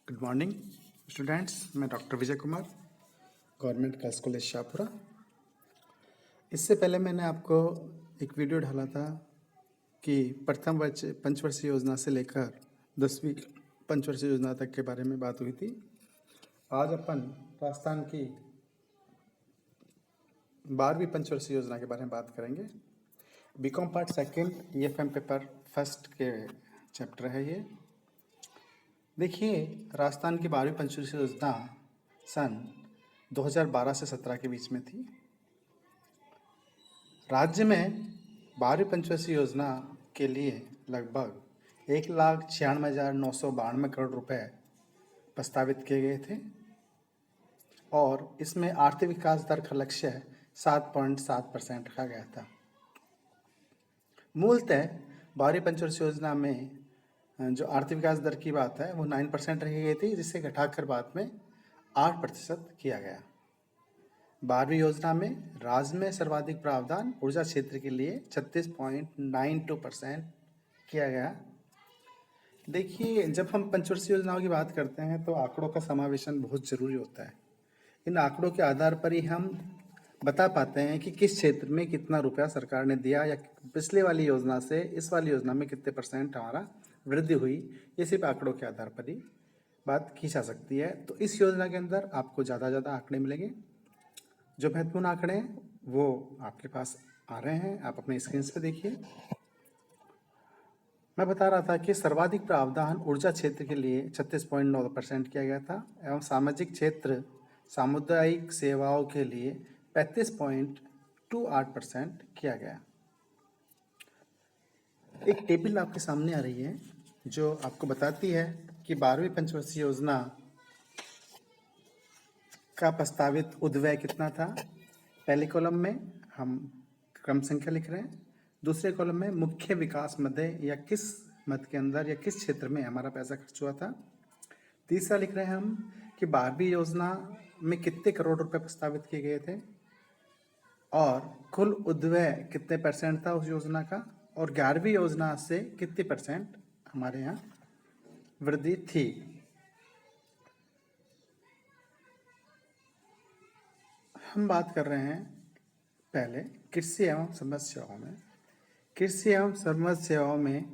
Good morning students. मैं doctor Vijay Kumar, government girls college Shahpura. इससे पहले मैंने आपको एक वीडियो डाला था कि प्रथम वर्ष पंचवर्षीय योजना से लेकर 10वीं पंचवर्षीय योजना तक के बारे में बात हुई थी। आज अपन राजस्थान की 12वीं पंचवर्षीय योजना के बारे में बात करेंगे। BCom part second EFM paper first के चैप्टर है ये। देखिए, राजस्थान की 12वीं पंचवर्षीय योजना सन 2012 से 17 के बीच में थी। राज्य में 12वीं पंचवर्षीय योजना के लिए लगभग 1,96,992 करोड़ रुपए प्रस्तावित किए गए थे और इसमें आर्थिक विकास दर का लक्ष्य 7.7% रखा गया था। मूलतः 12वीं पंचवर्षीय योजना में जो आर्थिक विकास दर की बात है वो 9% रखी गई थी, जिसे घटाकर बाद में 8% किया गया। 12वीं योजना में राज्य में सर्वाधिक प्रावधान ऊर्जा क्षेत्र के लिए 36.92% किया गया। देखिए, जब हम पंचवर्षीय योजनाओं की बात करते हैं तो आंकड़ों का समावेशन बहुत जरूरी होता है। इन आंकड़ों के आधार पर ही हम बता पाते हैं कि किस क्षेत्र में कितना रुपया सरकार ने दिया या पिछले वाली योजना से इस वाली योजना में कितने % हमारा वृद्धि हुई। ये सिर्फ आंकड़ों के आधार पर ही बात की जा सकती है। तो इस योजना के अंदर आपको ज़्यादा आंकड़े मिलेंगे। जो महत्वपूर्ण आंकड़े हैं वो आपके पास आ रहे हैं, आप अपने स्क्रीन पे देखिए। मैं बता रहा था कि सर्वाधिक प्रावधान ऊर्जा क्षेत्र के लिए 36.9% किया गया था एवं सामाजिक क्षेत्र सामुदायिक सेवाओं के लिए 35.28% किया गया। एक टेबल आपके सामने आ रही है जो आपको बताती है कि 12वीं पंचवर्षीय योजना का प्रस्तावित उद्व्यय कितना था। पहले कॉलम में हम क्रम संख्या लिख रहे हैं, दूसरे कॉलम में मुख्य विकास मद या किस मद के अंदर या किस क्षेत्र में हमारा पैसा खर्च हुआ था। तीसरा लिख रहे हैं हम कि 12वीं योजना में कितने करोड़ रुपए प्रस्तावित किए गए थे और कुल उद्व्यय कितने % था उस योजना का, और 11वीं योजना से कितने % हमारे यहाँ वृद्धि थी। हम बात कर रहे हैं पहले कृषि एवं समृद्ध सेवाओं में। कृषि एवं समृद्ध सेवाओं में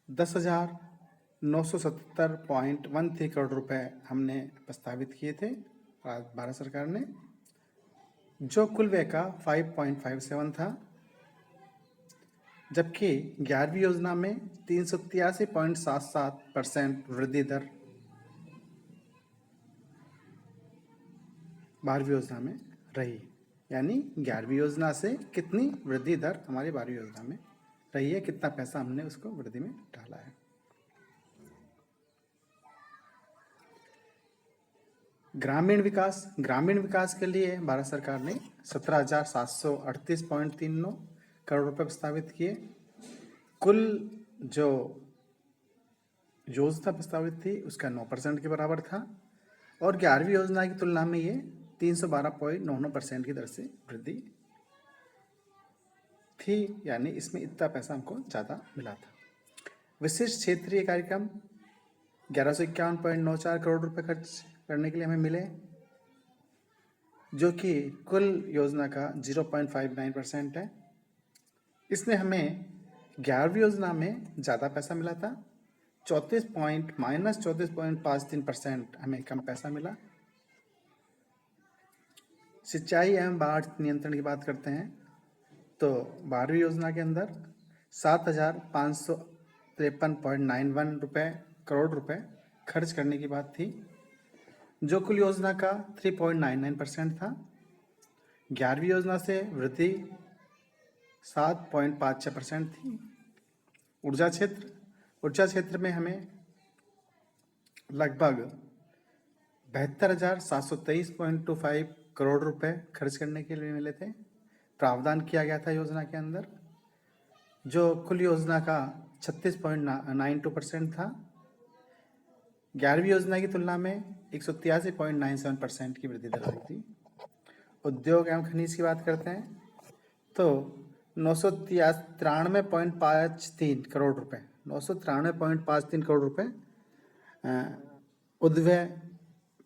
10,977.13 करोड़ रुपए हमने प्रस्तावित किए थे भारत सरकार ने, जो कुल व्यय का 5.57 था। जबकि 11वीं योजना में 383.77% वृद्धि दर 12वीं योजना में रही। यानी 11वीं योजना से कितनी वृद्धि दर हमारी 12वीं योजना में रही है, कितना पैसा हमने उसको वृद्धि में डाला है। ग्रामीण विकास के लिए भारत सरकार ने 17,738.39 करोड़ रुपए प्रस्तावित किए। कुल जो योजना प्रस्तावित थी उसका 9% के बराबर था और 11वीं योजना की तुलना में ये 312.99% की दर से वृद्धि थी। यानी इसमें इतना पैसा हमको ज़्यादा मिला था। विशिष्ट क्षेत्रीय कार्यक्रम 1151.94 करोड़ रुपए खर्च करने के लिए हमें मिले, जो कि कुल योजना का 0.59% है। इसमें हमें 11वीं योजना में ज़्यादा पैसा मिला था, -34.53% हमें कम पैसा मिला। सिंचाई एवं बाढ़ नियंत्रण की बात करते हैं तो 12वीं योजना के अंदर 7,553.91 करोड़ रुपए खर्च करने की बात थी, जो कुल योजना का 3.99% था। 11वीं योजना से वृद्धि 7.56% थी। ऊर्जा क्षेत्र में हमें लगभग 72,723.25 करोड़ रुपए खर्च करने के लिए मिले थे। प्रावधान किया गया था योजना के अंदर, जो कुल योजना का 36.92% था। 11वीं योजना की तुलना में 183.97% की वृद्धि दर हुई थी। उद्योग एवं खनिज की बात करते हैं तो 993.53 करोड़ रुपए 993.53 करोड़ रुपए उद्व्यय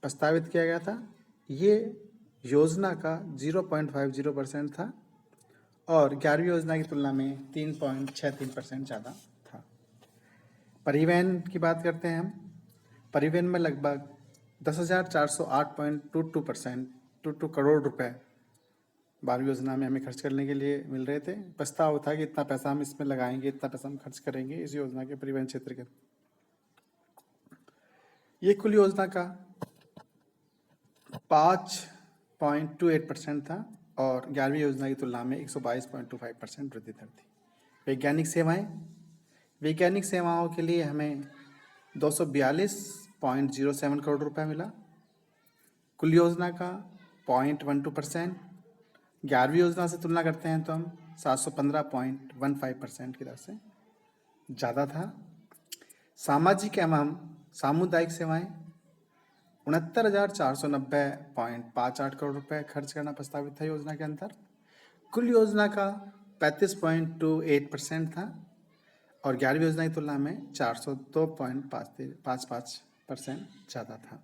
प्रस्तावित किया गया था। ये योजना का 0.50% था और 11वीं योजना की तुलना में 3.63% ज़्यादा था। परिवहन की बात करते हैं हम। परिवहन में लगभग 10,408.22 करोड़ रुपए 12वीं योजना में हमें खर्च करने के लिए मिल रहे थे। प्रस्ताव था कि इतना पैसा हम इसमें लगाएंगे, इतना पैसा हम खर्च करेंगे इस योजना के परिवहन क्षेत्र के। ये कुल योजना का 5.28% था और 11वीं योजना की तुलना में 122.25% वृद्धि दर थी। वैज्ञानिक सेवाएं, वैज्ञानिक सेवाओं के लिए हमें 242.07 करोड़ रुपए मिला। कुल योजना का 0.12%। 11वीं योजना से तुलना करते हैं तो हम 715.15% की दर से ज़्यादा था। सामाजिक एवं सामुदायिक सेवाएं 69,490.58 करोड़ रुपए खर्च करना प्रस्तावित था योजना के अंदर। कुल योजना का 35.28% था और 11वीं योजना की तुलना में 402.55% ज़्यादा था।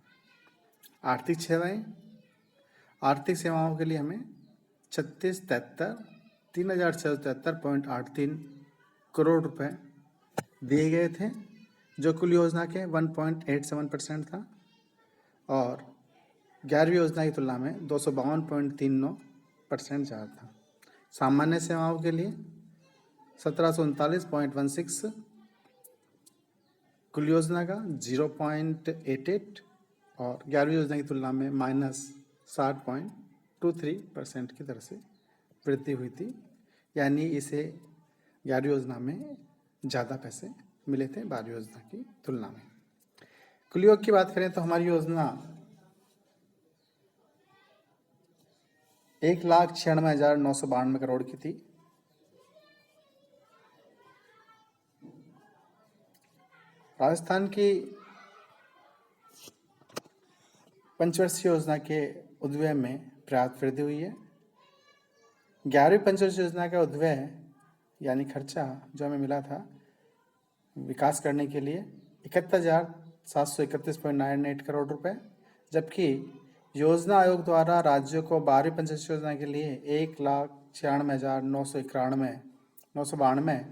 आर्थिक सेवाएं, आर्थिक सेवाओं के लिए हमें 3,673.83 करोड़ रुपए दिए गए थे जो कुल योजना के 1.87% था और 11वीं योजना की तुलना में 252.39% ज़्यादा था। सामान्य सेवाओं के लिए 1739.16 कुल योजना का 0.88 और 11वीं योजना की तुलना में -60.23% की दर से वृद्धि हुई थी। यानी इसे 11वीं योजना में ज़्यादा पैसे मिले थे 12वीं योजना की तुलना में। कुल योग की बात करें तो हमारी योजना 1,96,992 करोड़ की थी। राजस्थान की पंचवर्षीय योजना के उद्व्यय में पर्याप्त वृद्धि हुई है। 11वीं पंचवर्षीय योजना का उद्व्यय यानी खर्चा जो हमें मिला था विकास करने के लिए 71,731.98 करोड़ रुपए, जबकि योजना आयोग द्वारा राज्यों को 12वीं पंचवर्षीय योजना के लिए 1,96,992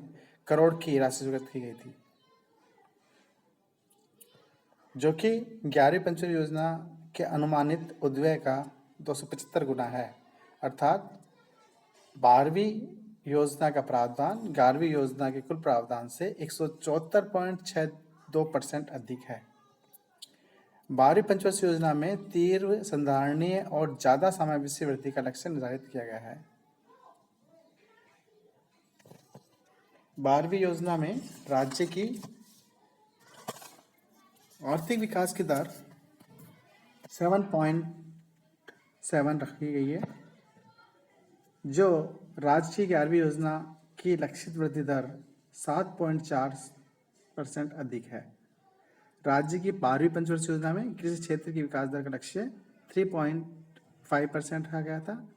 करोड़ की राशि स्वीकृत की गई थी, जो कि 11वीं पंचवर्षीय योजना के अनुमानित उद्व्यय का 275 गुना है। अर्थात 12वीं योजना का प्रावधान 11वीं योजना के कुल प्रावधान से 174.62% अधिक है। 12वीं पंचवर्षीय योजना में तीव्र, संधारणीय और ज़्यादा समावेशी वृद्धि का लक्ष्य निर्धारित किया गया है। 12वीं योजना में राज्य की आर्थिक विकास की दर 7.7 रखी गई है, जो राज्य की 11वीं योजना की लक्षित वृद्धि दर 7.4% अधिक है। राज्य की 12वीं पंचवर्षीय योजना में कृषि क्षेत्र की विकास दर का लक्ष्य 3.5% रखा गया था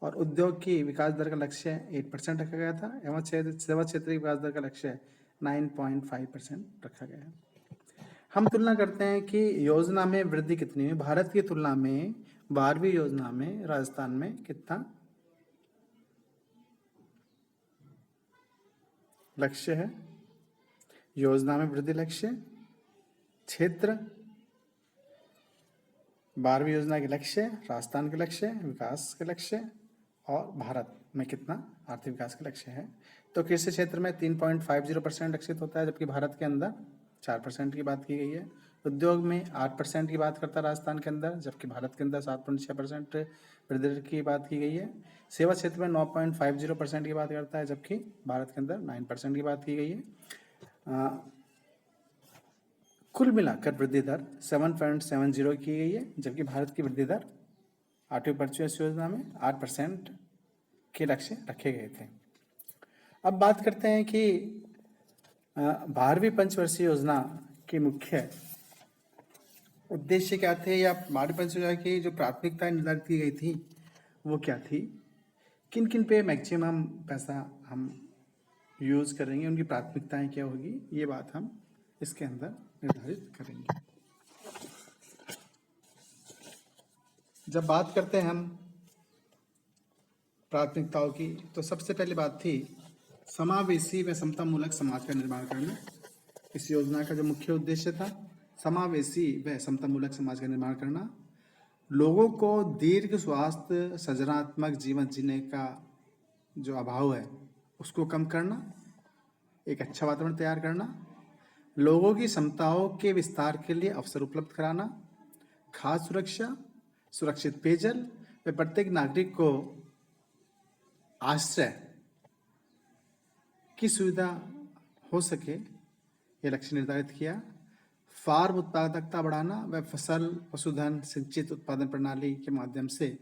और उद्योग की विकास दर का लक्ष्य 8% रखा गया था एवं सेवा क्षेत्र की विकास दर का लक्ष्य 9.5% रखा गया है। हम तुलना करते हैं कि योजना में वृद्धि कितनी है। भारत की तुलना में 12वीं योजना में राजस्थान में कितना लक्ष्य है। योजना में वृद्धि लक्ष्य, क्षेत्र, 12वीं योजना के लक्ष्य, राजस्थान के लक्ष्य, विकास के लक्ष्य और भारत में कितना आर्थिक विकास का लक्ष्य है। तो कृषि क्षेत्र में 3.50% लक्षित होता है, जबकि भारत के अंदर 4% की बात की गई है। उद्योग में 8% की बात करता है राजस्थान के अंदर, जबकि भारत के अंदर 7.6% वृद्धि दर की बात की गई है। सेवा क्षेत्र में 9.50% की बात करता है, जबकि भारत के अंदर 9% की बात की गई है। कुल मिलाकर वृद्धि दर 7.70 की गई है, जबकि भारत की वृद्धि दर 8वीं पंचवर्षीय योजना में 8% के लक्ष्य रखे गए थे। अब बात करते हैं कि 12वीं पंचवर्षीय योजना के मुख्य उद्देश्य क्या थे या 12वीं पंचवर्षीय योजना की जो प्राथमिकताएं निर्धारित की गई थी वो क्या थी, किन किन पे मैक्सिमम पैसा हम यूज़ करेंगे, उनकी प्राथमिकताएं क्या होगी, ये बात हम इसके अंदर निर्धारित करेंगे। जब बात करते हैं हम प्राथमिकताओं की, तो सबसे पहली बात थी समावेशी व समतामूलक समाज का निर्माण करना। इस योजना का जो मुख्य उद्देश्य था, समावेशी व समतामूलक समाज का निर्माण करना, लोगों को दीर्घ स्वास्थ्य सृजनात्मक जीवन जीने का जो अभाव है उसको कम करना, एक अच्छा वातावरण तैयार करना, लोगों की क्षमताओं के विस्तार के लिए अवसर उपलब्ध कराना, खाद्य सुरक्षा, सुरक्षित पेयजल व प्रत्येक नागरिक को आश्रय की सुविधा हो सके, ये लक्ष्य निर्धारित किया। फार्म उत्पादकता बढ़ाना व फसल पशुधन सिंचित उत्पादन प्रणाली के माध्यम से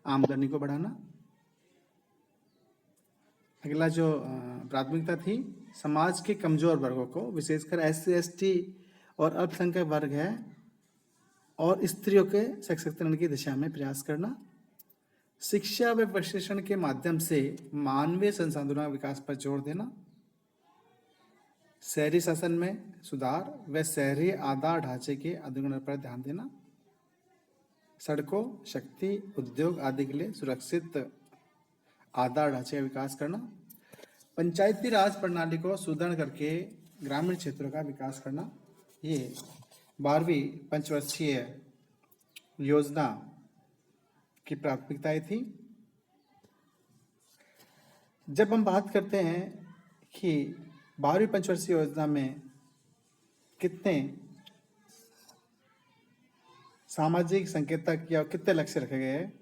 आमदनी को बढ़ाना। अगला जो प्राथमिकता थी, समाज के कमजोर वर्गों को, विशेषकर SC ST और अल्पसंख्यक वर्ग है और स्त्रियों के सशक्तिकरण की दिशा में प्रयास करना। शिक्षा व प्रशिक्षण के माध्यम से मानवीय संसाधनों का विकास पर जोर देना। शहरी शासन में सुधार व शहरी आधार ढांचे के आधुनिकीकरण पर ध्यान देना। सड़कों, शक्ति, उद्योग आदि के लिए सुरक्षित आधार ढांचे का विकास करना। पंचायती राज प्रणाली को सुदृढ़ करके ग्रामीण क्षेत्रों का विकास करना। ये 12वीं पंचवर्षीय योजना की प्राथमिकताएं थी। जब हम बात करते हैं कि 12वीं पंचवर्षीय योजना में कितने सामाजिक संकेतक या कितने लक्ष्य रखे गए हैं,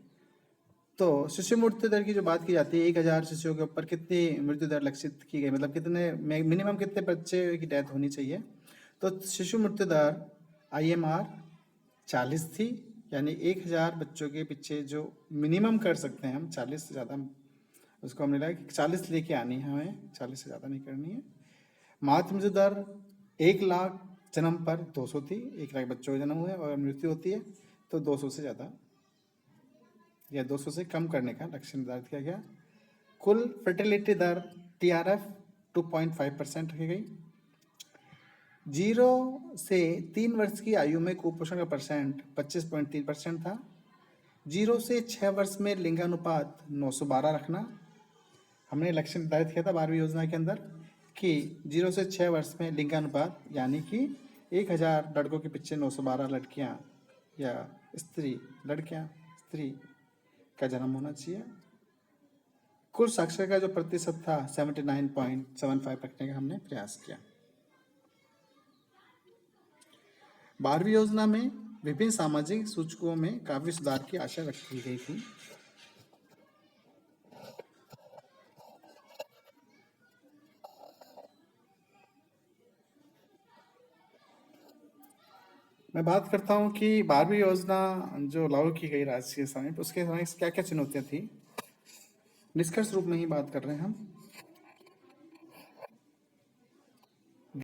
तो शिशु मृत्यु दर की जो बात की जाती है, 1000 शिशुओं के ऊपर कितनी मृत्यु दर लक्षित की गई, मतलब कितने मिनिमम कितने बच्चे की डेथ होनी चाहिए। तो शिशु मृत्यु दर IMR 40 थी, यानी 1000 बच्चों के पीछे जो मिनिमम कर सकते हैं हम, 40 से ज़्यादा उसको हमने लगा कि 40 लेके आनी है हमें, 40 से ज़्यादा नहीं करनी है। मातृ मृत्यु दर 1 लाख जन्म पर 200 थी, 1 लाख बच्चों के जन्म हुए और मृत्यु होती है तो 200 से ज़्यादा या 200 से कम करने का लक्ष्य निर्धारित किया गया। कुल फर्टिलिटी दर TRF 2.5% रखी गई। 0 से 3 वर्ष की आयु में कुपोषण का परसेंट 25.3% था। 0 से 6 वर्ष में लिंगानुपात 912 रखना। हमने लक्ष्य निर्धारित किया था 12वीं योजना के अंदर कि 0 से 6 वर्ष में लिंगानुपात, यानी कि 1000 लड़कों के पीछे 912 लड़कियां या स्त्री का जन्म होना चाहिए। कुल साक्षरता का जो प्रतिशत था 79.75 रखने का हमने प्रयास किया। 12वीं योजना में विभिन्न सामाजिक सूचकों में काफी सुधार की आशा रखी गई थी। मैं बात करता हूं कि 12वीं योजना जो लागू की गई राष्ट्रीय समय, उसके समय क्या क्या चुनौतियां थी, निष्कर्ष रूप में ही बात कर रहे हैं हम।